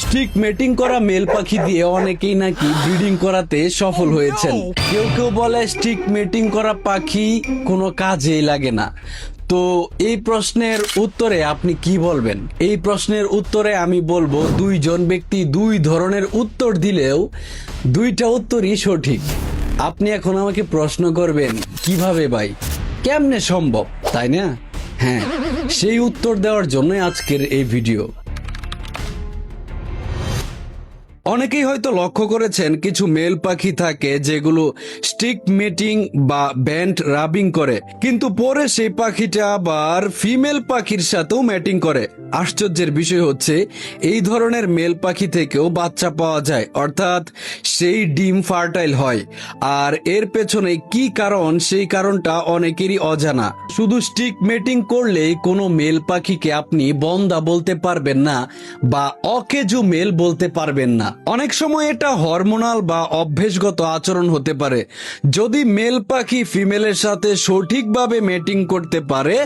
Stick মেটিং করা mail পাখি দিয়ে অনেকেই নাকি ব্রিডিং করাতে সফল হয়েছেন। কেউ কেউ বলে স্টিক মেটিং করা পাখি কোনো কাজেই লাগে না। তো এই প্রশ্নের উত্তরে আপনি কি বলবেন? এই প্রশ্নের উত্তরে আমি বলবো, দুইজন ব্যক্তি দুই ধরনের উত্তর দিলেও দুইটা উত্তরই সঠিক। আপনি এখন আমাকে প্রশ্ন করবেন, কিভাবে ভাই, কেমনে সম্ভব, তাই না? হ্যাঁ, সেই উত্তর দেওয়ার জন্যই আজকের এই ভিডিও। অনেকেই হয়তো লক্ষ্য করেছেন কিছু মেল পাখি থাকে যেগুলো স্টিক মেটিং বা ব্যান্ড রাবিং করে, কিন্তু পরে সেই পাখিটা আবার ফিমেল পাখির সাথেও ম্যাটিং করে। আশ্চর্যের বিষয় হচ্ছে এই ধরনের মেল পাখি থেকেও বাচ্চা পাওয়া যায়, অর্থাৎ সেই ডিম ফার্টাইল হয়। আর এর পেছনে কি কারণ, সেই কারণটা অনেকেরই অজানা। শুধু স্টিক মেটিং করলেই কোনো মেল পাখিকে আপনি বন্দা বলতে পারবেন না বা অকেজু মেল বলতে পারবেন না। অনেক সময় এটা হরমোনাল বা অভ্যেসগত আচরণ হতে পারে। যদি মেল পাখি ফিমেলের সাথে সঠিকভাবে মেটিং করতে পারে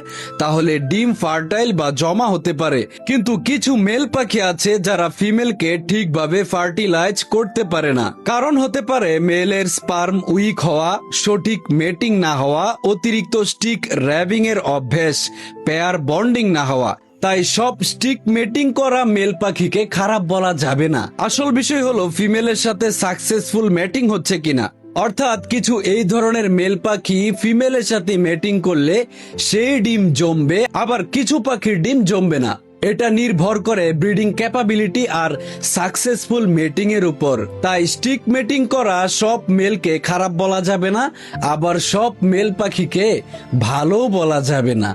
তাহলে ডিম ফার্টাইল বা জমা হতে পারে, কিন্তু কিছু মেল পাখি আছে যারা ফিমেলকে ঠিকভাবে ফার্টিলাইজ করতে পারে না। কারণ হতে পারে মেলের স্পার্ম উইক হওয়া, সঠিক মেটিং না হওয়া, অতিরিক্ত স্টিক র্যাবিং এর অভ্যেস, পেয়ার বন্ডিং না হওয়া। তাই সব স্টিক মেটিং করা মেল পাখিকে খারাপ বলা যাবে না। আসল বিষয় হলো ফিমেলের সাথে সাকসেসফুল মেটিং হচ্ছে কিনা। অর্থাৎ কিছু এই ধরনের মেল পাখি ফিমেলের সাথে মেটিং করলে সেই ডিম জমবে, আবার কিছু পাখির ডিম জমবে না। এটা নির্ভর করে ব্রিডিং ক্যাপাবিলিটি আর সাকসেসফুল মেটিং এর উপর। তাই স্টিক মেটিং করা সব মেলকে খারাপ বলা যাবে না, আবার সব মেল পাখিকে ভালো বলা যাবে না।